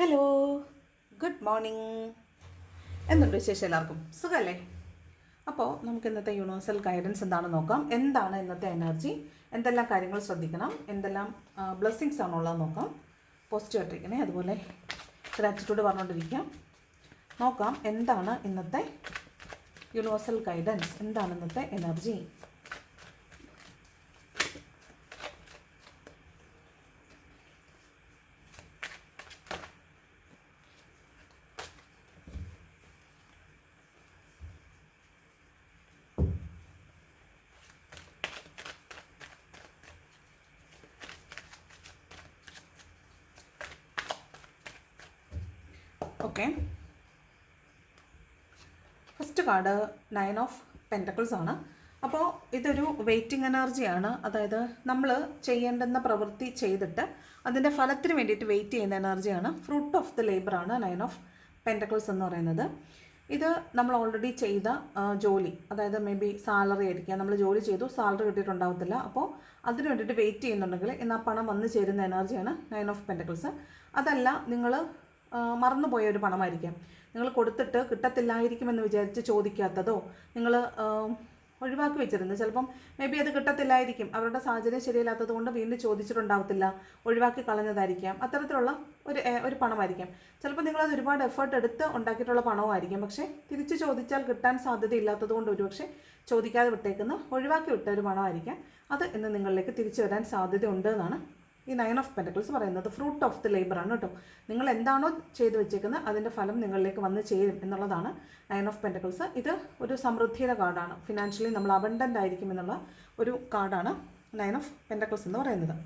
Hello, good morning. എന്തുണ്ട് വിശേഷം? എല്ലാവർക്കും സുഖമല്ലേ? അപ്പോൾ നമുക്ക് ഇന്നത്തെ യൂണിവേഴ്സൽ ഗൈഡൻസ് എന്താണെന്ന് നോക്കാം. എന്താണ് ഇന്നത്തെ എനർജി, എന്തെല്ലാം കാര്യങ്ങൾ ശ്രദ്ധിക്കണം, എന്തെല്ലാം ബ്ലെസ്സിങ്സ് ആണുള്ളത് നോക്കാം. പോസിറ്റീവ് ആയിട്ടിരിക്കണേ, അതുപോലെ ഗ്രാറ്റിറ്റ്യൂഡ് പറഞ്ഞുകൊണ്ടിരിക്കാം. നോക്കാം എന്താണ് ഇന്നത്തെ യൂണിവേഴ്സൽ ഗൈഡൻസ്, എന്താണ് ഇന്നത്തെ energy. Okay, first card 9 of pentacles ആണ്. അപ്പോൾ ഇതൊരു വെയിറ്റിംഗ് എനർജിയാണ്. അതായത് നമ്മൾ ചെയ്യേണ്ടുന്ന പ്രവൃത്തി ചെയ്തിട്ട് അതിൻ്റെ ഫലത്തിന് വേണ്ടിയിട്ട് വെയിറ്റ് ചെയ്യുന്ന എനർജിയാണ്. ഫ്രൂട്ട് ഓഫ് ദ ലേബറാണ് 9 ഓഫ് പെൻറ്റക്കിൾസ് എന്ന് പറയുന്നത്. ഇത് നമ്മൾ ഓൾറെഡി ചെയ്ത ജോലി, അതായത് മേ ബി സാലറി ആയിരിക്കാം. നമ്മൾ ജോലി ചെയ്തു, സാലറി കിട്ടിയിട്ടുണ്ടാവത്തില്ല. അപ്പോൾ അതിന് വേണ്ടിയിട്ട് വെയിറ്റ് ചെയ്യുന്നുണ്ടെങ്കിൽ ഇന്ന് ആ പണം വന്നു ചേരുന്ന എനർജിയാണ് 9 ഓഫ് പെൻറ്റക്കിൾസ്. അതല്ല, നിങ്ങൾ മറന്നുപോയ ഒരു പണമായിരിക്കാം. നിങ്ങൾ കൊടുത്തിട്ട് കിട്ടത്തില്ലായിരിക്കുമെന്ന് വിചാരിച്ച് ചോദിക്കാത്തതോ, നിങ്ങൾ ഒഴിവാക്കി വെച്ചിരുന്നു. ചിലപ്പം മേ ബി അത് കിട്ടത്തില്ലായിരിക്കും, അവരുടെ സാഹചര്യം ശരിയല്ലാത്തത് കൊണ്ട് വീണ്ടും ചോദിച്ചിട്ടുണ്ടാവത്തില്ല, ഒഴിവാക്കി കളഞ്ഞതായിരിക്കാം. അത്തരത്തിലുള്ള ഒരു പണമായിരിക്കാം. ചിലപ്പോൾ നിങ്ങളത് ഒരുപാട് എഫേർട്ട് എടുത്ത് ഉണ്ടാക്കിയിട്ടുള്ള പണവുമായിരിക്കും. പക്ഷേ തിരിച്ച് ചോദിച്ചാൽ കിട്ടാൻ സാധ്യതയില്ലാത്തത് കൊണ്ട് ഒരുപക്ഷെ ചോദിക്കാതെ വിട്ടേക്കുന്ന, ഒഴിവാക്കി വിട്ട ഒരു പണമായിരിക്കാം. അത് ഇന്ന് നിങ്ങളിലേക്ക് തിരിച്ചു വരാൻ സാധ്യതയുണ്ട് എന്നാണ് ഈ 9 ഓഫ് പെൻറ്റക്കിൾസ് പറയുന്നത്. ഫ്രൂട്ട് ഓഫ് ദി ലേബറാണ് കേട്ടോ. നിങ്ങൾ എന്താണോ ചെയ്തു വെച്ചേക്കുന്നത് അതിൻ്റെ ഫലം നിങ്ങളിലേക്ക് വന്ന് ചേരും എന്നുള്ളതാണ് 9 ഓഫ് പെൻറ്റക്കിൾസ്. ഇത് ഒരു സമൃദ്ധിയുടെ കാർഡാണ്. ഫിനാൻഷ്യലി നമ്മൾ അബണ്ടൻ്റ് ആയിരിക്കും എന്നുള്ള ഒരു കാർഡാണ് 9 ഓഫ് പെൻറ്റക്കിൾസ് എന്ന് പറയുന്നത്.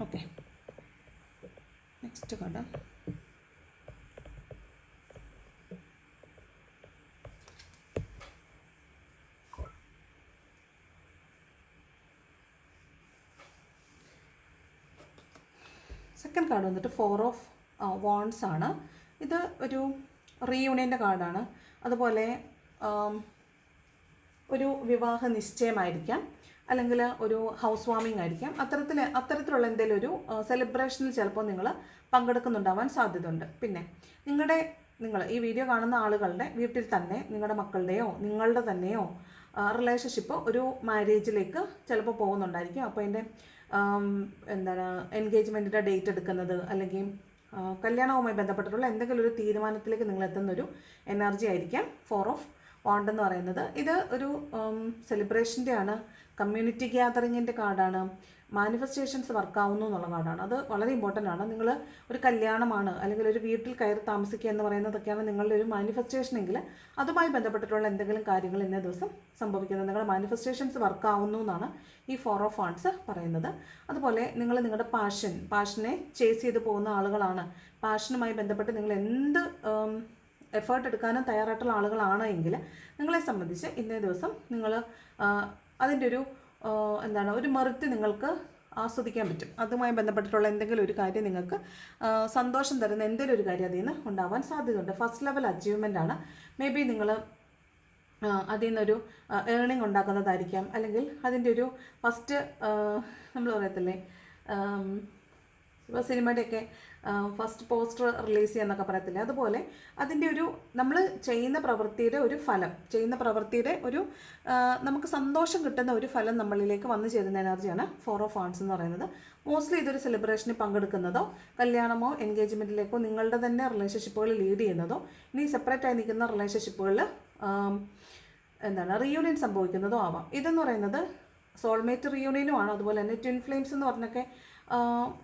Okay, next card second card വന്നിട്ട് 4 ഓഫ് വാൺസ് ആണ്. ഇത് ഒരു റീയൂണിയൻ്റെ കാർഡാണ്. അതുപോലെ ഒരു വിവാഹ നിശ്ചയമായിരിക്കാം, അല്ലെങ്കിൽ ഒരു ഹൗസ് വാമിംഗ് ആയിരിക്കാം. അത്തരത്തിലുള്ള എന്തെങ്കിലും ഒരു സെലിബ്രേഷനിൽ ചിലപ്പോൾ നിങ്ങൾ പങ്കെടുക്കുന്നുണ്ടാവാൻ സാധ്യതയുണ്ട്. പിന്നെ നിങ്ങൾ ഈ വീഡിയോ കാണുന്ന ആളുകളുടെ വീട്ടിൽ തന്നെ നിങ്ങളുടെ മക്കളുടെയോ നിങ്ങളുടെ തന്നെയോ റിലേഷൻഷിപ്പ് ഒരു മാരേജിലേക്ക് ചിലപ്പോൾ പോകുന്നുണ്ടായിരിക്കും. അപ്പോൾ അതിൻ്റെ എൻഗേജ്മെൻറ്റിൻ്റെ ഡേറ്റ് എടുക്കുന്നത്, അല്ലെങ്കിൽ കല്യാണവുമായി ബന്ധപ്പെട്ടിട്ടുള്ള എന്തെങ്കിലും ഒരു തീരുമാനത്തിലേക്ക് നിങ്ങൾ എത്തുന്നൊരു എനർജി ആയിരിക്കാം 4 ഓഫ് വാണ്ട് എന്ന് പറയുന്നത്. ഇത് ഒരു സെലിബ്രേഷൻ്റെ ആണ്, കമ്മ്യൂണിറ്റി ഗ്യാതറിങ്ങിൻ്റെ കാർഡാണ്, മാനിഫെസ്റ്റേഷൻസ് വർക്കാവുന്നു എന്നുള്ള കാർഡാണ്. അത് വളരെ ഇമ്പോർട്ടൻ്റ് ആണ്. നിങ്ങൾ ഒരു കല്യാണമാണ് അല്ലെങ്കിൽ ഒരു വീട്ടിൽ കയറി താമസിക്കുക എന്ന് പറയുന്നതൊക്കെയാണ് നിങ്ങളുടെ ഒരു മാനിഫെസ്റ്റേഷൻ എങ്കിൽ അതുമായി ബന്ധപ്പെട്ടിട്ടുള്ള എന്തെങ്കിലും കാര്യങ്ങൾ ഇന്നേ ദിവസം സംഭവിക്കുന്നത്. നിങ്ങളുടെ മാനിഫെസ്റ്റേഷൻസ് വർക്കാവുന്നു എന്നാണ് ഈ 4 ഓഫ് വാണ്ട്സ് പറയുന്നത്. അതുപോലെ നിങ്ങളുടെ പാഷനെ ചേസ് ചെയ്ത് പോകുന്ന ആളുകളാണ്, പാഷനുമായി ബന്ധപ്പെട്ട് നിങ്ങൾ എന്ത് എഫേർട്ട് എടുക്കാനും തയ്യാറായിട്ടുള്ള ആളുകളാണ് എങ്കിൽ നിങ്ങളെ സംബന്ധിച്ച് ഇന്നേ ദിവസം നിങ്ങൾ അതിൻ്റെ ഒരു മെറിറ്റ് നിങ്ങൾക്ക് ആസ്വദിക്കാൻ പറ്റും. അതുമായി ബന്ധപ്പെട്ടിട്ടുള്ള എന്തെങ്കിലും ഒരു കാര്യം നിങ്ങൾക്ക് സന്തോഷം തരുന്ന എന്തെങ്കിലും ഒരു കാര്യം അതിൽ നിന്ന് ഉണ്ടാവാൻ സാധ്യതയുണ്ട്. ഫസ്റ്റ് ലെവൽ അച്ചീവ്മെൻ്റ് ആണ്. മേ ബി നിങ്ങൾ അതിൽ നിന്നൊരു ഏർണിംഗ് ഉണ്ടാക്കുന്നതായിരിക്കാം, അല്ലെങ്കിൽ അതിൻ്റെ ഒരു ഫസ്റ്റ് നമ്മൾ പറയത്തില്ലേ, ഇപ്പോൾ സിനിമയുടെയൊക്കെ ഫസ്റ്റ് പോസ്റ്റർ റിലീസ് ചെയ്യാന്നൊക്കെ പറയത്തില്ലേ, അതുപോലെ അതിൻ്റെ നമ്മൾ ചെയ്യുന്ന പ്രവൃത്തിയുടെ ഒരു ഫലം, ചെയ്യുന്ന പ്രവൃത്തിയുടെ നമുക്ക് സന്തോഷം കിട്ടുന്ന ഒരു ഫലം നമ്മളിലേക്ക് വന്നു ചേരുന്ന എനർജിയാണ് 4 ഓഫ് വാണ്ട്സ് എന്ന് പറയുന്നത്. മോസ്റ്റ്ലി ഇതൊരു സെലിബ്രേഷനിൽ പങ്കെടുക്കുന്നതോ, കല്യാണമോ എൻഗേജ്മെൻറ്റിലേക്കോ, നിങ്ങളുടെ തന്നെ റിലേഷൻഷിപ്പുകൾ ലീഡ് ചെയ്യുന്നതോ, ഇനി സെപ്പറേറ്റായി നിൽക്കുന്ന റിലേഷൻഷിപ്പുകളിൽ റീയൂണിയൻ സംഭവിക്കുന്നതോ ആവാം. ഇതെന്ന് പറയുന്നത് സോൾമേറ്റ് റീയൂണിയനും ആണ്. അതുപോലെ തന്നെ ട്വിൻ ഫ്ലെയിംസ് എന്ന് പറഞ്ഞൊക്കെ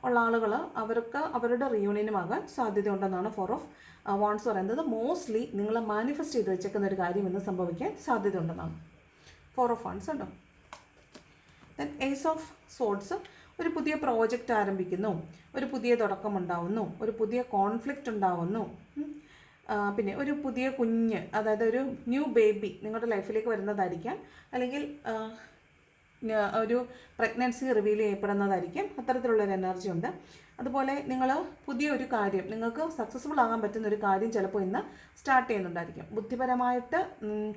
ഉള്ള ആളുകൾ അവർക്ക് അവരുടെ റീയൂണിയനുമാകാൻ സാധ്യതയുണ്ടെന്നാണ് 4 ഓഫ് വാണ്ട്സ് പറയുന്നത്. മോസ്റ്റ്ലി നിങ്ങൾ മാനിഫെസ്റ്റ് ചെയ്ത് വെച്ചേക്കുന്ന ഒരു കാര്യം ഇന്ന് സംഭവിക്കാൻ സാധ്യതയുണ്ടെന്നാണ് 4 ഓഫ് വാണ്ട്സ് ഉണ്ടോ. ദെൻ ഏസ് ഓഫ് സോഡ്സ്, ഒരു പുതിയ പ്രോജക്റ്റ് ആരംഭിക്കുന്നു, ഒരു പുതിയ തുടക്കം ഉണ്ടാവുന്നു, ഒരു പുതിയ കോൺഫ്ലിക്റ്റ് ഉണ്ടാവുന്നു, പിന്നെ ഒരു പുതിയ കുഞ്ഞ്, അതായത് ഒരു ന്യൂ ബേബി നിങ്ങളുടെ ലൈഫിലേക്ക് വരുന്നതായിരിക്കാം, അല്ലെങ്കിൽ ഒരു പ്രഗ്നൻസി റിവീൽ ചെയ്യപ്പെടുന്നതായിരിക്കും. അത്തരത്തിലുള്ളൊരു എനർജി ഉണ്ട്. അതുപോലെ നിങ്ങൾ പുതിയൊരു കാര്യം, നിങ്ങൾക്ക് സക്സസ്ഫുൾ ആകാൻ പറ്റുന്ന ഒരു കാര്യം ചിലപ്പോൾ ഇന്ന് സ്റ്റാർട്ട് ചെയ്യുന്നുണ്ടായിരിക്കും. ബുദ്ധിപരമായിട്ട്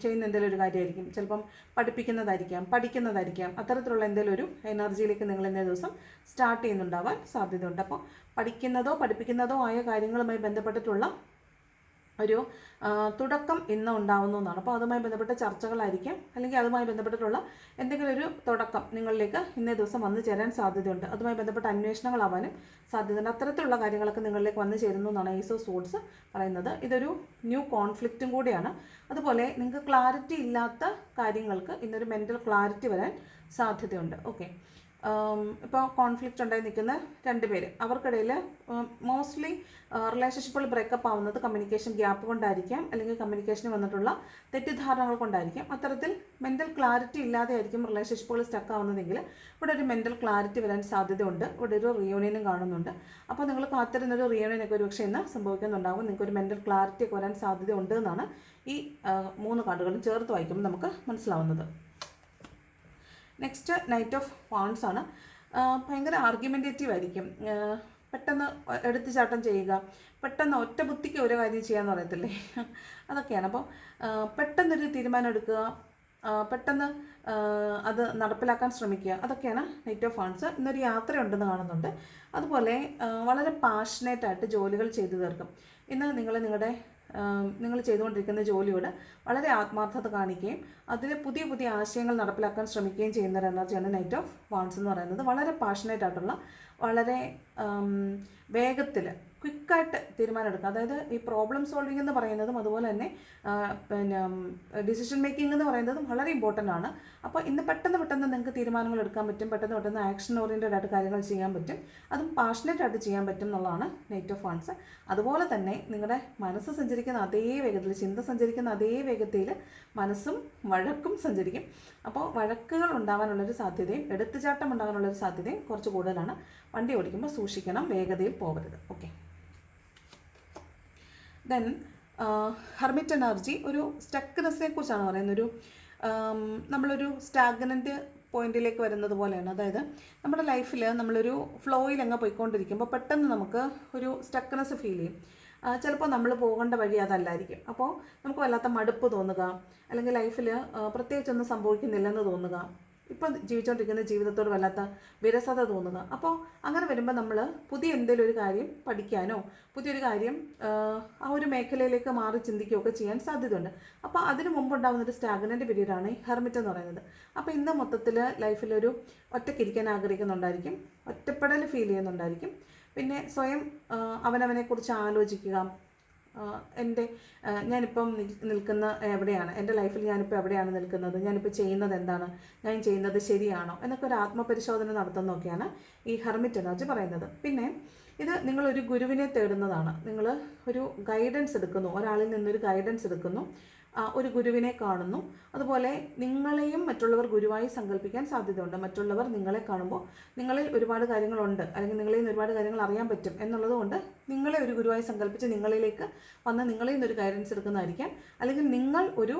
ചെയ്യുന്ന എന്തെങ്കിലും ഒരു കാര്യമായിരിക്കും, ചിലപ്പം പഠിക്കുന്നതായിരിക്കാം. അത്തരത്തിലുള്ള എന്തെങ്കിലും ഒരു എനർജിയിലേക്ക് നിങ്ങൾ ഇന്നേ ദിവസം സ്റ്റാർട്ട് ചെയ്യുന്നുണ്ടാവാൻ സാധ്യതയുണ്ട്. അപ്പോൾ പഠിപ്പിക്കുന്നതോ ആയ കാര്യങ്ങളുമായി ബന്ധപ്പെട്ടിട്ടുള്ള ഒരു തുടക്കം ഇന്ന് ഉണ്ടാവുന്നതാണ്. അപ്പോൾ അതുമായി ബന്ധപ്പെട്ട ചർച്ചകളായിരിക്കാം, അല്ലെങ്കിൽ അതുമായി ബന്ധപ്പെട്ടിട്ടുള്ള എന്തെങ്കിലും ഒരു തുടക്കം നിങ്ങളിലേക്ക് ഇന്നേ ദിവസം വന്നു ചേരാൻ സാധ്യതയുണ്ട്. അതുമായി ബന്ധപ്പെട്ട അന്വേഷണങ്ങളാവാനും സാധ്യതയുണ്ട്. അത്തരത്തിലുള്ള കാര്യങ്ങളൊക്കെ നിങ്ങളിലേക്ക് വന്നു ചേരുന്നു എന്നാണ് ഏസ് ഓഫ് സോർഡ്സ് പറയുന്നത്. ഇതൊരു ന്യൂ കോൺഫ്ലിക്റ്റും കൂടിയാണ്. അതുപോലെ നിങ്ങൾക്ക് ക്ലാരിറ്റി ഇല്ലാത്ത കാര്യങ്ങൾക്ക് ഇന്നൊരു മെൻ്റൽ ക്ലാരിറ്റി വരാൻ സാധ്യതയുണ്ട്. ഓക്കെ, ഇപ്പോൾ കോൺഫ്ലിക്റ്റ് ഉണ്ടായി നിൽക്കുന്ന രണ്ട് പേര്, അവർക്കിടയിൽ മോസ്റ്റ്ലി റിലേഷൻഷിപ്പുകൾ ബ്രേക്കപ്പ് ആവുന്നത് കമ്മ്യൂണിക്കേഷൻ ഗ്യാപ്പ് കൊണ്ടായിരിക്കാം, അല്ലെങ്കിൽ കമ്മ്യൂണിക്കേഷന് വന്നിട്ടുള്ള തെറ്റിദ്ധാരണകൾ കൊണ്ടായിരിക്കാം. അത്തരത്തിൽ മെൻ്റൽ ക്ലാരിറ്റി ഇല്ലാതെ ആയിരിക്കും റിലേഷൻഷിപ്പുകൾ സ്റ്റക്ക് ആവുന്നതെങ്കിൽ ഇവിടെ ഒരു മെൻ്റൽ ക്ലാരിറ്റി വരാൻ സാധ്യതയുണ്ട്. ഇവിടെ ഒരു റിയൂണിയനും കാണുന്നുണ്ട്. അപ്പോൾ നിങ്ങൾ കാത്തിരുന്നൊരു റിയൂണിയനൊക്കെ ഒരു പക്ഷേ ഇന്ന് സംഭവിക്കുന്നുണ്ടാകും. നിങ്ങൾക്കൊരു മെൻ്റൽ ക്ലാരിറ്റി ഒക്കെ വരാൻ സാധ്യതയുണ്ട് എന്നാണ് ഈ 3 കാർഡുകളും ചേർത്ത് വായിക്കുമ്പോൾ നമുക്ക് മനസ്സിലാവുന്നത്. നെക്സ്റ്റ് നൈറ്റ് ഓഫ് വാൺസ് ആണ്. ഭയങ്കര ആർഗ്യുമെൻറ്റേറ്റീവ് ആയിരിക്കും. പെട്ടെന്ന് എടുത്തുചാട്ടം ചെയ്യുക, പെട്ടെന്ന് ഒറ്റ ബുദ്ധിക്ക് ഒരു കാര്യം ചെയ്യാമെന്ന് പറയത്തില്ലേ, അതൊക്കെയാണ്. അപ്പോൾ പെട്ടെന്നൊരു തീരുമാനം എടുക്കുക, പെട്ടെന്ന് അത് നടപ്പിലാക്കാൻ ശ്രമിക്കുക, അതൊക്കെയാണ് നൈറ്റ് ഓഫ് വാൺസ്. ഇന്നൊരു യാത്രയുണ്ടെന്ന് കാണുന്നുണ്ട്. അതുപോലെ വളരെ പാഷനേറ്റായിട്ട് ജോലികൾ ചെയ്തു തീർക്കും. ഇന്ന് നിങ്ങൾ ചെയ്തുകൊണ്ടിരിക്കുന്ന ജോലിയോട് വളരെ ആത്മാർത്ഥത കാണിക്കുകയും അതിൽ പുതിയ ആശയങ്ങൾ നടപ്പിലാക്കാൻ ശ്രമിക്കുകയും ചെയ്യുന്ന ഒരു എനർജിയാണ് നൈറ്റ് ഓഫ് വാൺസ് എന്ന് പറയുന്നത്. വളരെ പാഷനേറ്റ് ആയിട്ടുള്ള, വളരെ വേഗത്തിൽ ക്വിക്കായിട്ട് തീരുമാനം എടുക്കുക. അതായത് ഈ പ്രോബ്ലം സോൾവിങ് എന്ന് പറയുന്നതും അതുപോലെ തന്നെ പിന്നെ ഡിസിഷൻ മേക്കിംഗ് എന്ന് പറയുന്നതും വളരെ ഇമ്പോർട്ടൻ്റ് ആണ്. അപ്പോൾ ഇന്ന് പെട്ടെന്ന് നിങ്ങൾക്ക് തീരുമാനങ്ങൾ എടുക്കാൻ പറ്റും, പെട്ടെന്ന് ആക്ഷൻ ഓറിയൻറ്റഡ് ആയിട്ട് കാര്യങ്ങൾ ചെയ്യാൻ പറ്റും, അതും പാഷനേറ്റ് ആയിട്ട് ചെയ്യാൻ പറ്റും എന്നുള്ളതാണ് നൈറ്റ് ഓഫ് വാൺസ്. അതുപോലെ തന്നെ നിങ്ങളുടെ മനസ്സ് സഞ്ചരിക്കുന്ന അതേ വേഗത്തിൽ, ചിന്ത സഞ്ചരിക്കുന്ന അതേ വേഗതയിൽ മനസ്സും വഴക്കും സഞ്ചരിക്കും. അപ്പോൾ വഴക്കുകൾ ഉണ്ടാകാനുള്ളൊരു സാധ്യതയും എടുത്തുചാട്ടം ഉണ്ടാകാനുള്ളൊരു സാധ്യതയും കുറച്ച് കൂടുതലാണ്. വണ്ടി ഓടിക്കുമ്പോൾ സൂക്ഷിക്കണം, വേഗതയിൽ പോകരുത്. ഓക്കെ, ദെൻ ഹെർമിറ്റ് എനർജി ഒരു സ്റ്റക്നെസ്സിനെ കുറിച്ചാണ് പറയുന്നത്. നമ്മളൊരു സ്റ്റാഗ്നൻ്റ് പോയിന്റിലേക്ക് വരുന്നത് പോലെയാണ്. അതായത് നമ്മുടെ ലൈഫിൽ നമ്മളൊരു ഫ്ലോയിൽ അങ്ങ് പോയിക്കൊണ്ടിരിക്കുമ്പോൾ പെട്ടെന്ന് നമുക്ക് ഒരു സ്റ്റക്നെസ് ഫീൽ ചെയ്യും. ചിലപ്പോൾ നമ്മൾ പോകേണ്ട വഴി അതല്ലായിരിക്കും. അപ്പോൾ നമുക്ക് വല്ലാത്ത മടുപ്പ് തോന്നുക, അല്ലെങ്കിൽ ലൈഫിൽ പ്രത്യേകിച്ചൊന്നും സംഭവിക്കുന്നില്ലെന്ന് തോന്നുക, ഇപ്പം ജീവിച്ചുകൊണ്ടിരിക്കുന്ന ജീവിതത്തോട് വല്ലാത്ത വിരസത തോന്നുക. അപ്പോൾ അങ്ങനെ വരുമ്പോൾ നമ്മൾ പുതിയ എന്തെങ്കിലും ഒരു കാര്യം പഠിക്കാനോ പുതിയൊരു കാര്യം ആ ഒരു മേഖലയിലേക്ക് മാറി ചിന്തിക്കുകയൊക്കെ ചെയ്യാൻ സാധ്യതയുണ്ട്. അപ്പോൾ അതിന് മുമ്പുണ്ടാകുന്നൊരു സ്റ്റാഗ്നൻ്റ് പീരീഡാണ് ഈ ഹെർമിറ്റ് എന്ന് പറയുന്നത്. അപ്പോൾ ഇന്ന് മൊത്തത്തിൽ ലൈഫിലൊരു ഒറ്റയ്ക്കിരിക്കാൻ ആഗ്രഹിക്കുന്നുണ്ടായിരിക്കും, ഒറ്റപ്പെടൽ ഫീൽ ചെയ്യുന്നുണ്ടായിരിക്കും. പിന്നെ സ്വയം അവനവനെക്കുറിച്ച് ആലോചിക്കുക. ഞാനിപ്പം നിൽക്കുന്ന എവിടെയാണ്, എൻ്റെ ലൈഫിൽ ഞാനിപ്പോൾ എവിടെയാണ് നിൽക്കുന്നത്, ഞാനിപ്പോൾ ചെയ്യുന്നത് എന്താണ്, ഞാൻ ചെയ്യുന്നത് ശരിയാണോ എന്നൊക്കെ ഒരു ആത്മപരിശോധന നടത്തുന്നതൊക്കെയാണ് ഈ ഹെർമിറ്റ് എനർജി പറയുന്നത്. പിന്നെ ഇത് നിങ്ങളൊരു ഗുരുവിനെ തേടുന്നതാണ്. നിങ്ങൾ ഒരു ഗൈഡൻസ് എടുക്കുന്നു, ഒരാളിൽ നിന്നൊരു ഗൈഡൻസ് എടുക്കുന്നു, ഒരു ഗുരുവിനെ കാണുന്നു. അതുപോലെ നിങ്ങളെയും മറ്റുള്ളവർ ഗുരുവായി സങ്കല്പിക്കാൻ സാധ്യതയുണ്ട്. മറ്റുള്ളവർ നിങ്ങളെ കാണുമ്പോൾ നിങ്ങളിൽ ഒരുപാട് കാര്യങ്ങളുണ്ട്, അല്ലെങ്കിൽ നിങ്ങളിൽ നിന്ന് ഒരുപാട് കാര്യങ്ങൾ അറിയാൻ പറ്റും എന്നുള്ളത് കൊണ്ട് നിങ്ങളെ ഒരു ഗുരുവായി സങ്കല്പിച്ച് നിങ്ങളിലേക്ക് വന്ന് നിങ്ങളിൽ നിന്നൊരു ഗൈഡൻസ് എടുക്കുന്നതായിരിക്കാം, അല്ലെങ്കിൽ നിങ്ങൾ ഒരു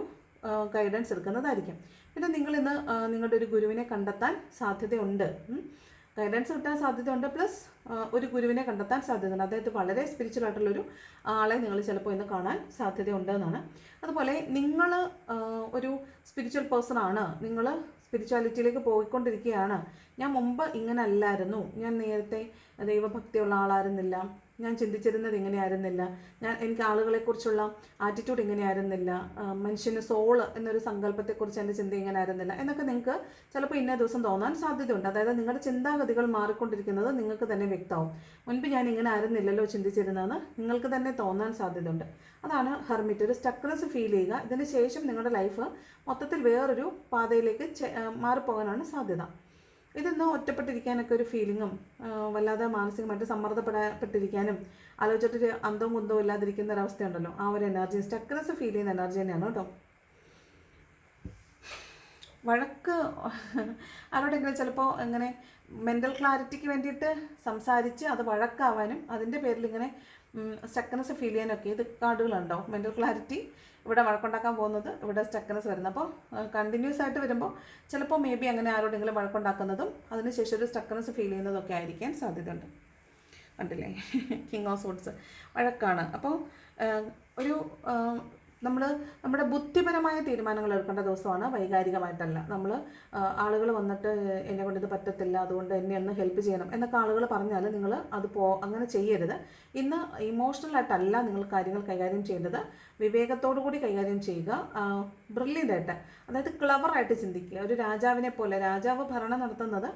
ഗൈഡൻസ് എടുക്കുന്നതായിരിക്കും. പിന്നെ നിങ്ങളിന്ന് നിങ്ങളുടെ ഒരു ഗുരുവിനെ കണ്ടെത്താൻ സാധ്യതയുണ്ട്, ഗൈഡൻസ് കിട്ടാൻ സാധ്യതയുണ്ട്, പ്ലസ് ഒരു ഗുരുവിനെ കണ്ടെത്താൻ സാധ്യതയുണ്ട്. അതായത് വളരെ സ്പിരിച്വൽ ആയിട്ടുള്ളൊരു ആളെ നിങ്ങൾ ചിലപ്പോൾ ഇന്ന് കാണാൻ സാധ്യതയുണ്ട് എന്നാണ്. അതുപോലെ നിങ്ങൾ ഒരു സ്പിരിച്വൽ പേഴ്സൺ ആണ്, നിങ്ങൾ സ്പിരിച്വാലിറ്റിയിലേക്ക് പോയിക്കൊണ്ടിരിക്കുകയാണ്. ഞാൻ മുമ്പ് ഇങ്ങനെ അല്ലായിരുന്നു, ഞാൻ നേരത്തെ ദൈവഭക്തിയുള്ള ആളായിരുന്നില്ല, ഞാൻ ചിന്തിച്ചിരുന്നത് ഇങ്ങനെയായിരുന്നില്ല, എനിക്ക് ആളുകളെക്കുറിച്ചുള്ള ആറ്റിറ്റ്യൂഡ് ഇങ്ങനെയായിരുന്നില്ല, മനുഷ്യന് സോള് എന്നൊരു സങ്കല്പത്തെക്കുറിച്ച് എൻ്റെ ചിന്ത ഇങ്ങനെ ആയിരുന്നില്ല എന്നൊക്കെ നിങ്ങൾക്ക് ചിലപ്പോൾ ഇന്നേ ദിവസം തോന്നാൻ സാധ്യതയുണ്ട്. അതായത് നിങ്ങളുടെ ചിന്താഗതികൾ മാറിക്കൊണ്ടിരിക്കുന്നത് നിങ്ങൾക്ക് തന്നെ വ്യക്തമാവും. മുൻപ് ഞാൻ ഇങ്ങനെ ആയിരുന്നില്ലല്ലോ ചിന്തിച്ചിരുന്നതെന്ന് നിങ്ങൾക്ക് തന്നെ തോന്നാൻ സാധ്യതയുണ്ട്. അതാണ് ഹെർമിറ്റ്, ഒരു സ്റ്റക്നെസ് ഫീൽ ചെയ്യുക. ഇതിന് ശേഷം നിങ്ങളുടെ ലൈഫ് മൊത്തത്തിൽ വേറൊരു പാതയിലേക്ക് മാറിപ്പോകാനാണ് സാധ്യത. ഇതൊന്ന് ഒറ്റപ്പെട്ടിരിക്കാനൊക്കെ ഒരു ഫീലിങ്ങും, വല്ലാതെ മാനസികമായിട്ട് സമ്മർദ്ദപ്പെട്ടിരിക്കാനും, ആലോചിച്ചിട്ട് അന്തവും കുന്തവും ഇല്ലാതിരിക്കുന്ന ഒരവസ്ഥയുണ്ടല്ലോ, ആ ഒരു എനർജി, സ്റ്റക്നെസ് ഫീൽ ചെയ്യുന്ന എനർജി തന്നെയാണ് കേട്ടോ. വഴക്ക് ആരോടെങ്കിലും ചിലപ്പോൾ ഇങ്ങനെ മെൻ്റൽ ക്ലാരിറ്റിക്ക് വേണ്ടിയിട്ട് സംസാരിച്ച് അത് വഴക്കാവാനും അതിൻ്റെ പേരിൽ ഇങ്ങനെ സ്റ്റക്നെസ് ഫീൽ ചെയ്യാനൊക്കെ ഇത് കാർഡുകളുണ്ടോ. മെൻ്റൽ ക്ലാരിറ്റി ഇവിടെ വഴക്കുണ്ടാക്കാൻ പോകുന്നത്, ഇവിടെ സ്റ്റക്നെസ് വരുന്നത്. അപ്പോൾ കണ്ടിന്യൂസ് ആയിട്ട് വരുമ്പോൾ ചിലപ്പോൾ മേ ബി അങ്ങനെ ആരോടെങ്കിലും വഴക്കുണ്ടാക്കുന്നതും അതിനുശേഷം ഒരു സ്റ്റക്നെസ് ഫീൽ ചെയ്യുന്നതൊക്കെ ആയിരിക്കാൻ സാധ്യതയുണ്ട്. കണ്ടില്ലേ കിങ് ഓഫ് സോഡ്സ് വഴക്കാണ്. അപ്പോൾ ഒരു നമ്മുടെ ബുദ്ധിപരമായ തീരുമാനങ്ങൾ എടുക്കേണ്ട ദിവസമാണ്, വൈകാരികമായിട്ടല്ല. ആളുകൾ വന്നിട്ട് എന്നെ കൊണ്ട് ഇത് പറ്റത്തില്ല, അതുകൊണ്ട് എന്നെ ഒന്ന് ഹെൽപ്പ് ചെയ്യണം എന്നൊക്കെ ആളുകൾ പറഞ്ഞാൽ നിങ്ങൾ അങ്ങനെ ചെയ്യരുത്. ഇന്ന് ഇമോഷണലായിട്ടല്ല നിങ്ങൾ കാര്യങ്ങൾ കൈകാര്യം ചെയ്യേണ്ടത്, വിവേകത്തോടു കൂടി കൈകാര്യം ചെയ്യുക, ബ്രില്യൻ്റായിട്ട്, അതായത് ക്ലവറായിട്ട് ചിന്തിക്കുക. ഒരു രാജാവിനെ പോലെ, രാജാവ് ഭരണം നടത്തുന്നത്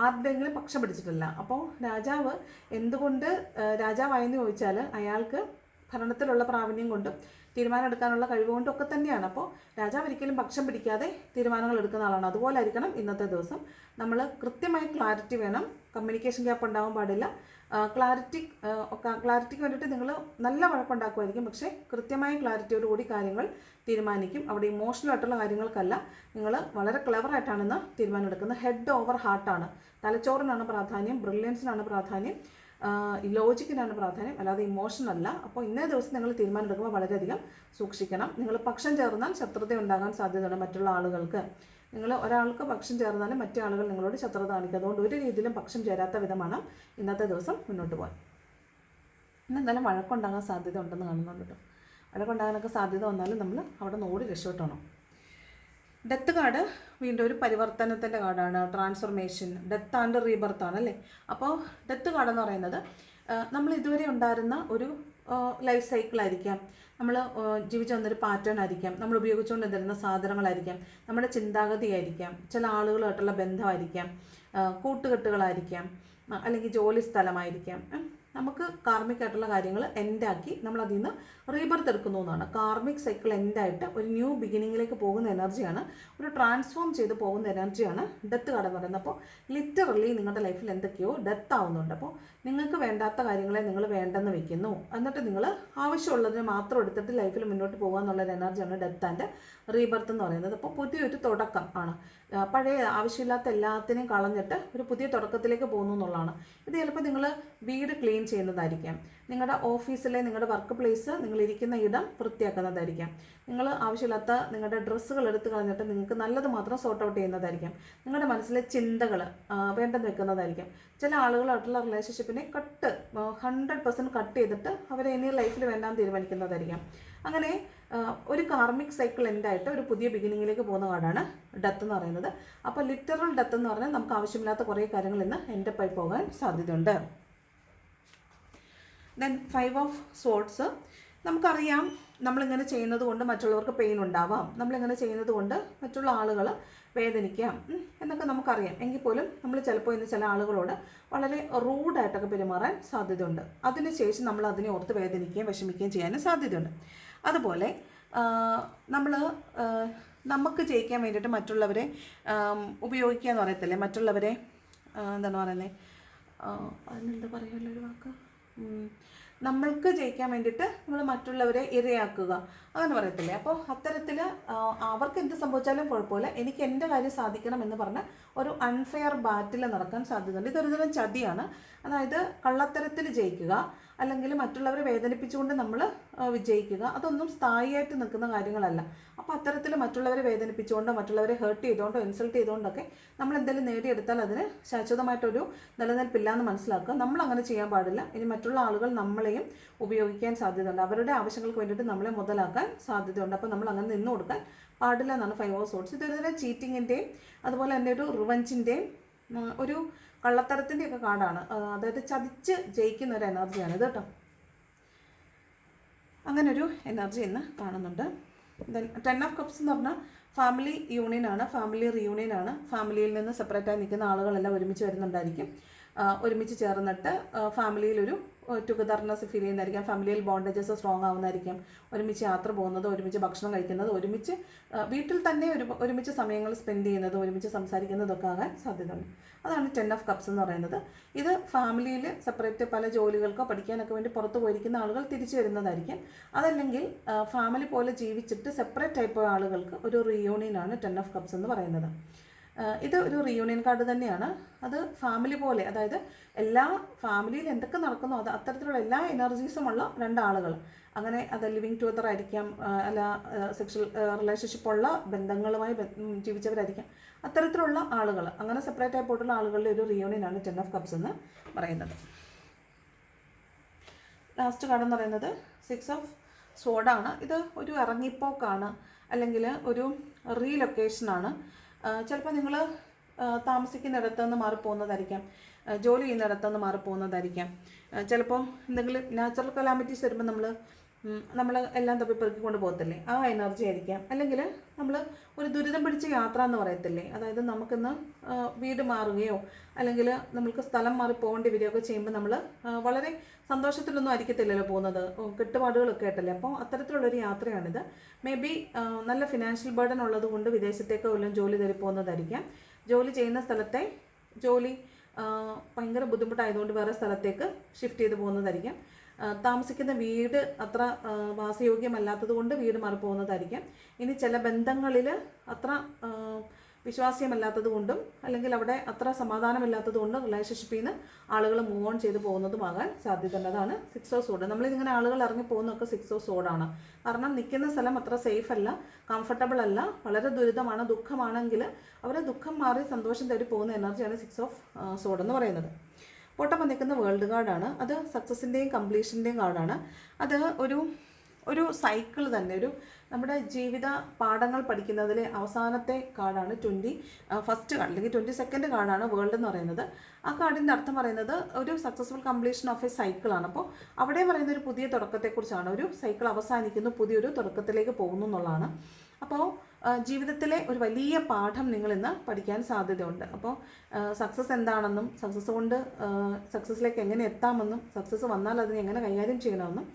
ആരുടെയെങ്കിലും പക്ഷം പിടിച്ചിട്ടില്ല. അപ്പോൾ രാജാവ് എന്തുകൊണ്ട് രാജാവായെന്ന് ചോദിച്ചാൽ അയാൾക്ക് ഭരണത്തിലുള്ള പ്രാവീണ്യം കൊണ്ടും തീരുമാനം എടുക്കാനുള്ള കഴിവുകൊണ്ടും ഒക്കെ തന്നെയാണ്. അപ്പോൾ രാജാവ് ഒരിക്കലും പക്ഷം പിടിക്കാതെ തീരുമാനങ്ങൾ എടുക്കുന്ന ആളാണ്. അതുപോലെ ആയിരിക്കണം ഇന്നത്തെ ദിവസം. നമ്മൾ കൃത്യമായി ക്ലാരിറ്റി വേണം, കമ്മ്യൂണിക്കേഷൻ ഗ്യാപ്പ് ഉണ്ടാവാൻ പാടില്ല. ക്ലാരിറ്റിക്ക് വേണ്ടിയിട്ട് നിങ്ങൾ നല്ല വഴക്കുണ്ടാക്കുമായിരിക്കും, പക്ഷേ കൃത്യമായ ക്ലാരിറ്റിയോടുകൂടി കാര്യങ്ങൾ തീരുമാനിക്കും. അവിടെ ഇമോഷണലായിട്ടുള്ള കാര്യങ്ങൾക്കല്ല, നിങ്ങൾ വളരെ ക്ലെവറായിട്ടാണെന്ന് തീരുമാനം എടുക്കുന്നത്. ഹെഡ് ഓവർ ഹാർട്ടാണ്, തലച്ചോറിനാണ് പ്രാധാന്യം, ബ്രില്യൻസിനാണ് പ്രാധാന്യം, ലോജിക്കിനാണ് പ്രാധാന്യം, അല്ലാതെ ഇമോഷൻ അല്ല. അപ്പോൾ ഇന്നേ ദിവസം നിങ്ങൾ തീരുമാനം എടുക്കുമ്പോൾ വളരെയധികം സൂക്ഷിക്കണം. നിങ്ങൾ പക്ഷം ചേർന്നാൽ ശത്രുത ഉണ്ടാകാൻ സാധ്യതയുണ്ട് മറ്റുള്ള ആളുകൾക്ക്. നിങ്ങൾ ഒരാൾക്ക് പക്ഷം ചേർന്നാലും മറ്റു ആളുകൾ നിങ്ങളോട് ശത്രുത കാണിക്കുക. അതുകൊണ്ട് ഒരു രീതിയിലും പക്ഷം ചേരാത്ത വിധമാണ് ഇന്നത്തെ ദിവസം മുന്നോട്ട് പോകാൻ. ഇന്ന് എന്തായാലും വഴക്കുണ്ടാകാൻ സാധ്യത ഉണ്ടെന്ന് കാണുന്നുണ്ട് കേട്ടോ. വഴക്കുണ്ടാകാനൊക്കെ സാധ്യത വന്നാലും നമ്മൾ അവിടെ നിന്ന് ഓടി രക്ഷപ്പെട്ടണം. ഡെത്ത് കാർഡ് വീണ്ടും ഒരു പരിവർത്തനത്തിൻ്റെ കാർഡാണ്, ട്രാൻസ്ഫർമേഷൻ, ഡെത്ത് ആൻഡ് റീബർത്ത് ആണ് അല്ലേ. അപ്പോൾ ഡെത്ത് കാർഡ് എന്ന് പറയുന്നത് നമ്മൾ ഇതുവരെ ഉണ്ടായിരുന്ന ഒരു ലൈഫ് സൈക്കിളായിരിക്കാം, നമ്മൾ ജീവിച്ചു വന്നൊരു പാറ്റേൺ ആയിരിക്കാം, നമ്മൾ ഉപയോഗിച്ചുകൊണ്ടിരുന്ന സാധനങ്ങളായിരിക്കാം, നമ്മുടെ ചിന്താഗതിയായിരിക്കാം, ചില ആളുകളുമായിട്ടുള്ള ബന്ധമായിരിക്കാം, കൂട്ടുകെട്ടുകളായിരിക്കാം, അല്ലെങ്കിൽ ജോലി സ്ഥലമായിരിക്കാം. നമുക്ക് കാർമികമായിട്ടുള്ള കാര്യങ്ങൾ എൻഡാക്കി നമ്മൾ അതിൽ നിന്ന് റീബർത്ത് എടുക്കുന്നു എന്നാണ്. കാർമിക് സൈക്കിൾ എൻഡായിട്ട് ഒരു ന്യൂ ബിഗിനിങ്ങിലേക്ക് പോകുന്ന എനർജിയാണ്, ഒരു ട്രാൻസ്ഫോം ചെയ്ത് പോകുന്ന എനർജിയാണ് ഡെത്ത് കാർഡ് എന്ന് പറയുന്നത്. അപ്പോൾ ലിറ്ററലി നിങ്ങളുടെ ലൈഫിൽ എന്തൊക്കെയോ ഡെത്ത് ആവുന്നുണ്ട്. അപ്പോൾ നിങ്ങൾക്ക് വേണ്ടാത്ത കാര്യങ്ങളെ നിങ്ങൾ വേണ്ടെന്ന് വെക്കുന്നു, എന്നിട്ട് നിങ്ങൾ ആവശ്യമുള്ളതിന് മാത്രം എടുത്തിട്ട് ലൈഫിൽ മുന്നോട്ട് പോകുക എന്നുള്ളൊരു എനർജിയാണ് ഡെത്ത് ആൻഡ് റീബർത്ത് എന്ന് പറയുന്നത്. അപ്പോൾ പുതിയൊരു തുടക്കം ആണ്, പഴയ ആവശ്യമില്ലാത്ത എല്ലാത്തിനെയും കളഞ്ഞിട്ട് ഒരു പുതിയ തുടക്കത്തിലേക്ക് പോകുന്നു എന്നുള്ളതാണ്. ഇത് ചിലപ്പോൾ നിങ്ങൾ വീട് ക്ലീൻ ചെയ്യുന്നതായിരിക്കാം, നിങ്ങളുടെ ഓഫീസിലെ നിങ്ങളുടെ വർക്ക് പ്ലേസ് നിങ്ങൾ ഇരിക്കുന്ന ഇടം വൃത്തിയാക്കുന്നതായിരിക്കാം, നിങ്ങൾ ആവശ്യമില്ലാത്ത നിങ്ങളുടെ ഡ്രസ്സുകൾ എടുത്ത് കളഞ്ഞിട്ട് നിങ്ങൾക്ക് നല്ലത് മാത്രം സോർട്ട് ഔട്ട് ചെയ്യുന്നതായിരിക്കാം, നിങ്ങളുടെ മനസ്സിലെ ചിന്തകൾ വേണ്ടെന്ന് വെക്കുന്നതായിരിക്കും. ചില ആളുകളായിട്ടുള്ള റിലേഷൻഷിപ്പിനെ 100% കട്ട് ചെയ്തിട്ട് അവരെ ഇനി ലൈഫിൽ വേണ്ടാന്ന് തീരുമാനിക്കുന്നതായിരിക്കാം. അങ്ങനെ ഒരു കാർമിക് സൈക്കിൾ എൻഡായിട്ട് ഒരു പുതിയ ബിഗിനിങ്ങിലേക്ക് പോകുന്ന കാർഡാണ് ഡെത്ത് എന്ന് പറയുന്നത്. അപ്പോൾ ലിറ്ററൽ ഡെത്ത് എന്ന് പറഞ്ഞാൽ നമുക്ക് ആവശ്യമില്ലാത്ത കുറേ കാര്യങ്ങൾ ഇന്ന് എൻഡപ്പായി പോകാൻ സാധ്യതയുണ്ട്. Then 5 of swords. നമുക്കറിയാം നമ്മളിങ്ങനെ ചെയ്യുന്നത് കൊണ്ട് മറ്റുള്ളവർക്ക് പെയിൻ ഉണ്ടാവാം, നമ്മളിങ്ങനെ ചെയ്യുന്നത് കൊണ്ട് മറ്റുള്ള ആളുകൾ വേദനിക്കാം എന്നൊക്കെ നമുക്കറിയാം. എങ്കിൽ പോലും നമ്മൾ ചിലപ്പോൾ ഇന്ന് ചില ആളുകളോട് വളരെ റൂഡായിട്ടൊക്കെ പെരുമാറാൻ സാധ്യതയുണ്ട്. അതിനുശേഷം നമ്മൾ അതിനെ ഓർത്ത് വേദനിക്കുകയും വിഷമിക്കുകയും ചെയ്യാനും സാധ്യതയുണ്ട്. അതുപോലെ നമുക്ക് ജയിക്കാൻ വേണ്ടിയിട്ട് മറ്റുള്ളവരെ ഉപയോഗിക്കുക എന്ന് പറയത്തില്ലേ, മറ്റുള്ളവരെ എന്താണ് പറയുന്നത്, അതിനെന്താ പറയുമല്ലോ ഒരു വാക്ക്, നമ്മൾക്ക് ജയിക്കാൻ വേണ്ടിയിട്ട് നമ്മൾ മറ്റുള്ളവരെ ഇരയാക്കുക അങ്ങനെ പറയത്തില്ലേ. അപ്പോൾ അത്തരത്തിൽ അവർക്ക് എന്ത് സംഭവിച്ചാലും കുഴപ്പമില്ല, എനിക്ക് എൻ്റെ കാര്യം സാധിക്കണം എന്ന് പറഞ്ഞ് ഒരു അൺഫെയർ ബാറ്റിൽ നടക്കാൻ സാധ്യതയുണ്ട്. ഇതൊരു തരം ചതിയാണ്. അതായത് കള്ളത്തരത്തിൽ ജയിക്കുക, അല്ലെങ്കിൽ മറ്റുള്ളവരെ വേദനിപ്പിച്ചുകൊണ്ട് നമ്മൾ വിജയിക്കുക, അതൊന്നും സ്ഥായിയായിട്ട് നിൽക്കുന്ന കാര്യങ്ങളല്ല. അപ്പോൾ അത്തരത്തിൽ മറ്റുള്ളവരെ വേദനിപ്പിച്ചുകൊണ്ടോ മറ്റുള്ളവരെ ഹേർട്ട് ചെയ്തുകൊണ്ടോ ഇൻസൾട്ട് ചെയ്തുകൊണ്ടൊക്കെ നമ്മൾ എന്തെങ്കിലും നേടിയെടുത്താൽ അതിന് ശാശ്വതമായിട്ടൊരു നിലനിൽപ്പില്ല എന്ന് മനസ്സിലാക്കുക. നമ്മൾ അങ്ങനെ ചെയ്യാൻ പാടില്ല. ഇനി മറ്റുള്ള ആളുകൾ നമ്മളെയും ഉപയോഗിക്കാൻ സാധ്യതയുണ്ട്, അവരുടെ ആവശ്യങ്ങൾക്ക് വേണ്ടിയിട്ട് നമ്മളെ മുതലാക്കാൻ സാധ്യതയുണ്ട്. അപ്പോൾ നമ്മൾ അങ്ങനെ നിന്ന് കൊടുക്കാൻ പാടില്ല എന്നാണ് 5 ഓഫ് സോർഡ്സ്. ഇതൊരു ചീറ്റിങ്ങിൻ്റെയും അതുപോലെ തന്നെ ഒരു റിവഞ്ചിൻ്റെയും ഒരു കള്ളത്തരത്തിൻ്റെയൊക്കെ കാർഡാണ്. അതായത് ചതിച്ച് ജയിക്കുന്ന ഒരു എനർജിയാണ് ഇത് കേട്ടോ. അങ്ങനൊരു എനർജി ഇന്ന് കാണുന്നുണ്ട്. ദെൻ 10 ഓഫ് കപ്സ് എന്ന് പറഞ്ഞാൽ ഫാമിലി യൂണിയനാണ്, ഫാമിലി റീയൂണിയനാണ്. ഫാമിലിയിൽ നിന്ന് സെപ്പറേറ്റായി നിൽക്കുന്ന ആളുകളെല്ലാം ഒരുമിച്ച് വരുന്നുണ്ടായിരിക്കും, ഒരുമിച്ച് ചേർന്നിട്ട് ഫാമിലിയിലൊരു ടുഗദർനെസ് ഫീൽ ചെയ്യുന്നതായിരിക്കാം, ഫാമിലിയിൽ ബോണ്ടേജസ് സ്ട്രോങ് ആവുന്നതായിരിക്കും, ഒരുമിച്ച് യാത്ര പോകുന്നത്, ഒരുമിച്ച് ഭക്ഷണം കഴിക്കുന്നത്, ഒരുമിച്ച് വീട്ടിൽ തന്നെ ഒരുമിച്ച് സമയങ്ങൾ സ്പെൻഡ് ചെയ്യുന്നത്, ഒരുമിച്ച് സംസാരിക്കുന്നതൊക്കെ ആകാൻ സാധ്യതയുണ്ട്. അതാണ് 10 ഓഫ് കപ്സ് എന്ന് പറയുന്നത്. ഇത് ഫാമിലിയിൽ സെപ്പറേറ്റ് പല ജോലികൾക്കോ പഠിക്കാനൊക്കെ വേണ്ടി പുറത്ത് പോയിരിക്കുന്ന ആളുകൾ തിരിച്ചു വരുന്നതായിരിക്കും. അതല്ലെങ്കിൽ ഫാമിലി പോലെ ജീവിച്ചിട്ട് സെപ്പറേറ്റ് ആയി പോയ ആളുകൾക്ക് ഒരു റീയൂണിയനാണ് 10 ഓഫ് കപ്സ് എന്ന് പറയുന്നത്. ഇത് ഒരു റീയൂണിയൻ കാർഡ് തന്നെയാണ്. അത് ഫാമിലി പോലെ, അതായത് എല്ലാ ഫാമിലിയിൽ എന്തൊക്കെ നടക്കുന്നോ അത് അത്തരത്തിലുള്ള എല്ലാ എനർജീസുമുള്ള രണ്ടാളുകൾ, അങ്ങനെ അത് ലിവിങ് ടുഗദർ ആയിരിക്കാം, അല്ല സെക്ഷൽ റിലേഷൻഷിപ്പുള്ള ബന്ധങ്ങളുമായി ജീവിച്ചവരായിരിക്കാം, അത്തരത്തിലുള്ള ആളുകൾ, അങ്ങനെ സെപ്പറേറ്റ് ആയി പോയിട്ടുള്ള ആളുകളുടെ ഒരു റീയൂണിയനാണ് 10 ഓഫ് കപ്സ് എന്ന് പറയുന്നത്. ലാസ്റ്റ് കാർഡ് എന്ന് പറയുന്നത് 6 ഓഫ് സ്വോർഡാണ്. ഇത് ഒരു ഇറങ്ങിപ്പോക്കാണ്, അല്ലെങ്കിൽ ഒരു റീലൊക്കേഷനാണ്. ചിലപ്പോൾ നിങ്ങൾ താമസിക്കുന്നിടത്ത് നിന്ന് മാറിപ്പോകുന്നതായിരിക്കാം, ജോലി ചെയ്യുന്നിടത്ത് നിന്ന് മാറിപ്പോകുന്നതായിരിക്കാം. ചിലപ്പോൾ എന്തെങ്കിലും നാച്ചുറൽ കലാമിറ്റീസ് വരുമ്പോൾ നമ്മൾ എല്ലാം തപ്പി പെറുക്കിക്കൊണ്ട് പോകത്തില്ലേ, ആ എനർജി ആയിരിക്കാം. അല്ലെങ്കിൽ നമ്മൾ ഒരു ദുരിതം പിടിച്ച യാത്ര എന്ന് പറയത്തില്ലേ, അതായത് നമുക്കിന്ന് വീട് മാറുകയോ അല്ലെങ്കിൽ നമുക്ക് സ്ഥലം മാറി പോകേണ്ടി വരികയൊക്കെ ചെയ്യുമ്പോൾ നമ്മൾ വളരെ സന്തോഷത്തിലൊന്നും ആയിരിക്കത്തില്ലല്ലോ പോകുന്നത്, കെട്ടുപാടുകളൊക്കെ ആയിട്ടല്ലേ. അപ്പോൾ അത്തരത്തിലുള്ളൊരു യാത്രയാണിത്. മേ ബി നല്ല ഫിനാൻഷ്യൽ ബർഡൻ ഉള്ളത് കൊണ്ട് വിദേശത്തേക്കോ വല്ലതും ജോലി തേടി പോകുന്നതായിരിക്കാം. ജോലി ചെയ്യുന്ന സ്ഥലത്തെ ജോലി ഭയങ്കര ബുദ്ധിമുട്ടായതുകൊണ്ട് വേറെ സ്ഥലത്തേക്ക് ഷിഫ്റ്റ് ചെയ്ത് പോകുന്നതായിരിക്കാം. താമസിക്കുന്ന വീട് അത്ര വാസയോഗ്യമല്ലാത്തത് കൊണ്ട് വീട് മാറിപ്പോകുന്നതായിരിക്കാം. ഇനി ചില ബന്ധങ്ങളിൽ അത്ര വിശ്വാസ്യമല്ലാത്തത് കൊണ്ടും അല്ലെങ്കിൽ അവിടെ അത്ര സമാധാനമില്ലാത്തത് കൊണ്ടും റിലേഷൻഷിപ്പിൽ നിന്ന് ആളുകൾ മൂവ് ഓൺ ചെയ്ത് പോകുന്നതുമാകാൻ സാധ്യതയുണ്ട്. അതാണ് 6 ഓഫ് സ്വോർഡ്. നമ്മളിതിങ്ങനെ ആളുകൾ ഇറങ്ങി പോകുന്നതൊക്കെ 6 ഓഫ് സ്വോർഡാണ്. കാരണം നിൽക്കുന്ന സ്ഥലം അത്ര സേഫ് അല്ല, കംഫർട്ടബിൾ അല്ല, വളരെ ദുരിതമാണ്, ദുഃഖമാണെങ്കിൽ അവരെ ദുഃഖം മാറി സന്തോഷം തേടി പോകുന്ന എനർജിയാണ് 6 ഓഫ് സ്വോർഡ് എന്ന് പറയുന്നത്. പൊട്ടപ്പം നിൽക്കുന്ന വേൾഡ് കാർഡാണ്. അത് സക്സസിൻ്റെയും കംപ്ലീഷൻ്റെയും കാർഡാണ്. അത് ഒരു സൈക്കിൾ തന്നെ, ഒരു നമ്മുടെ ജീവിത പാഠങ്ങൾ പഠിക്കുന്നതിലെ അവസാനത്തെ കാർഡാണ്. ഫസ്റ്റ് കാർഡ് അല്ലെങ്കിൽ 22nd കാർഡാണ് വേൾഡ് എന്ന് പറയുന്നത്. ആ കാർഡിൻ്റെ അർത്ഥം പറയുന്നത് ഒരു സക്സസ്ഫുൾ കംപ്ലീഷൻ ഓഫ് എ സൈക്കിളാണ്. അപ്പോൾ അവിടെ പറയുന്ന ഒരു പുതിയ തുടക്കത്തെക്കുറിച്ചാണ്. ഒരു സൈക്കിൾ അവസാനിക്കുന്നു, പുതിയൊരു തുടക്കത്തിലേക്ക് പോകുന്നു എന്നുള്ളതാണ്. അപ്പോൾ ജീവിതത്തിലെ ഒരു വലിയ പാഠം നിങ്ങളിന്ന് പഠിക്കാൻ സാധ്യതയുണ്ട്. അപ്പോൾ സക്സസ് എന്താണെന്നും സക്സസ്സിലേക്ക് എങ്ങനെ എത്താമെന്നും സക്സസ് വന്നാൽ അതിനെ എങ്ങനെ കൈകാര്യം ചെയ്യണമെന്നും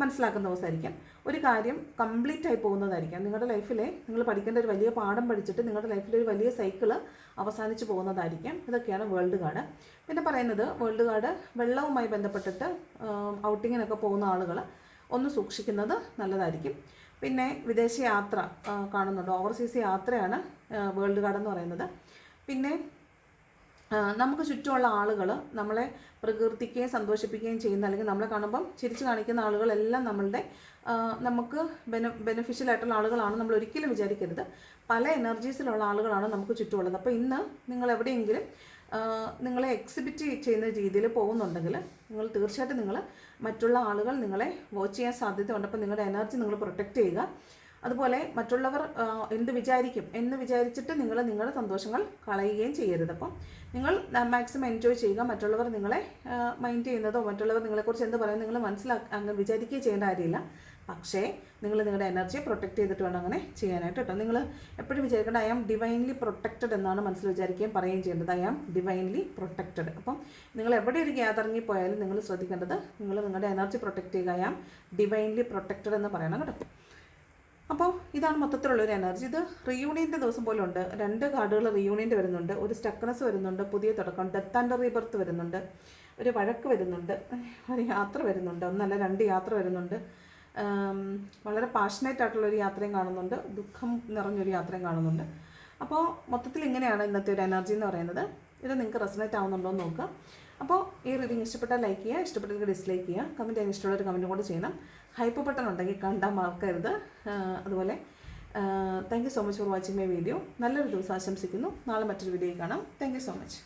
മനസ്സിലാക്കുന്ന ദിവസമായിരിക്കാം. ഒരു കാര്യം കംപ്ലീറ്റ് ആയി പോകുന്നതായിരിക്കാം. നിങ്ങളുടെ ലൈഫിലെ നിങ്ങൾ പഠിക്കേണ്ട ഒരു വലിയ പാഠം പഠിച്ചിട്ട് നിങ്ങളുടെ ലൈഫിലെ ഒരു വലിയ സൈക്കിള് അവസാനിച്ച് പോകുന്നതായിരിക്കാം. ഇതൊക്കെയാണ് വേൾഡ് കാർഡ്. പിന്നെ പറയുന്നത് വേൾഡ് കാർഡ് വെള്ളവുമായി ബന്ധപ്പെട്ടിട്ട് ഔട്ടിങ്ങിനൊക്കെ പോകുന്ന ആളുകൾ ഒന്ന് സൂക്ഷിക്കുന്നത് നല്ലതായിരിക്കും. പിന്നെ വിദേശ യാത്ര കാണുന്നുണ്ട്, ഓവർസീസ് യാത്രയാണ് വേൾഡ് കാർഡ് എന്ന് പറയുന്നത്. പിന്നെ നമുക്ക് ചുറ്റുമുള്ള ആളുകൾ നമ്മളെ പ്രകീർത്തിക്കുകയും സന്തോഷിപ്പിക്കുകയും ചെയ്യുന്ന, അല്ലെങ്കിൽ നമ്മളെ കാണുമ്പം ചിരിച്ചു കാണിക്കുന്ന ആളുകളെല്ലാം നമുക്ക് ബെനിഫിഷ്യൽ ആയിട്ടുള്ള ആളുകളാണ് നമ്മൾ ഒരിക്കലും വിചാരിക്കരുത്. പല എനർജീസിലുള്ള ആളുകളാണ് നമുക്ക് ചുറ്റുമുള്ളത്. അപ്പോൾ ഇന്ന് നിങ്ങൾ എവിടെയെങ്കിലും നിങ്ങളെ എക്സിബിറ്റ് ചെയ്യുന്ന രീതിയിൽ പോകുന്നുണ്ടെങ്കിൽ തീർച്ചയായിട്ടും മറ്റുള്ള ആളുകൾ നിങ്ങളെ വാച്ച് ചെയ്യാൻ സാധ്യതയുണ്ട്. അപ്പോൾ നിങ്ങളുടെ എനർജി നിങ്ങൾ പ്രൊട്ടക്റ്റ് ചെയ്യുക. അതുപോലെ മറ്റുള്ളവർ എന്ത് വിചാരിക്കും എന്ന് വിചാരിച്ചിട്ട് നിങ്ങളുടെ സന്തോഷങ്ങൾ കളയുകയും ചെയ്യരുത്. അപ്പം നിങ്ങൾ മാക്സിമം എൻജോയ് ചെയ്യുക. മറ്റുള്ളവർ നിങ്ങളെ മൈൻഡ് ചെയ്യുന്നതോ മറ്റുള്ളവർ നിങ്ങളെക്കുറിച്ച് എന്ത് പറയുന്നത് നിങ്ങൾ അങ്ങനെ വിചാരിക്കുകയും ചെയ്യേണ്ട കാര്യമില്ല. പക്ഷേ നിങ്ങളുടെ എനർജിയെ പ്രൊട്ടക്റ്റ് ചെയ്തിട്ട് വേണം അങ്ങനെ ചെയ്യാനായിട്ട് കേട്ടോ. നിങ്ങൾ എപ്പോഴും വിചാരിക്കേണ്ട ഐ ആം ഡിവൈൻലി പ്രൊട്ടക്റ്റഡ് എന്നാണ് മനസ്സിൽ വിചാരിക്കുകയും പറയുകയും ചെയ്യേണ്ടത്. I am divinely protected. അപ്പം നിങ്ങൾ എവിടെ ഒരു ഗ്യാതറിങ്ങിൽ പോയാലും നിങ്ങൾ ശ്രദ്ധിക്കേണ്ടത് നിങ്ങളുടെ എനർജി പ്രൊട്ടക്റ്റ് ചെയ്യുക. ഐ ആം ഡിവൈൻലി പ്രൊട്ടക്റ്റഡ് എന്ന് പറയണം കേട്ടോ. അപ്പോൾ ഇതാണ് മൊത്തത്തിലുള്ളൊരു എനർജി. ഇത് റീയൂണിയൻ്റെ ദിവസം പോലെ ഉണ്ട്. 2 കാർഡുകൾ റീയൂണിയൻ്റെ വരുന്നുണ്ട്, ഒരു സ്റ്റക്നെസ് വരുന്നുണ്ട്, പുതിയ തുടക്കം, ഡെത്ത് ആൻഡ് റീബർത്ത് വരുന്നുണ്ട്, ഒരു വഴക്ക് വരുന്നുണ്ട്, ഒരു യാത്ര വരുന്നുണ്ട്, ഒന്നല്ല 2 യാത്ര വരുന്നുണ്ട്, വളരെ പാഷനേറ്റ് ആയിട്ടുള്ളൊരു യാത്രയും കാണുന്നുണ്ട്, ദുഃഖം നിറഞ്ഞൊരു യാത്രയും കാണുന്നുണ്ട്. അപ്പോൾ മൊത്തത്തിൽ ഇങ്ങനെയാണ് ഇന്നത്തെ ഒരു എനർജി എന്ന് പറയുന്നത്. ഇത് നിങ്ങൾക്ക് റെസണേറ്റ് ആവുന്നുണ്ടോ എന്ന് നോക്കുക. അപ്പോൾ ഈ റീഡിങ് ഇഷ്ടപ്പെട്ടാൽ ലൈക്ക് ചെയ്യുക, ഇഷ്ടപ്പെട്ടെങ്കിൽ ഡിസ്ലൈക്ക് ചെയ്യുക, കമൻറ്റ് ചെയ്യാൻ ഇഷ്ടമുള്ളൊരു കമൻറ്റും കൂടെ ചെയ്യണം. ഹൈപ്പ് ബട്ടൺ ഉണ്ടെങ്കിൽ കണ്ടാൽ മറക്കരുത്. അതുപോലെ thank you so much for watching my video. നല്ലൊരു ദിവസം ആശംസിക്കുന്നു. നാളെ മറ്റൊരു വീഡിയോയിൽ കാണാം. Thank you so much.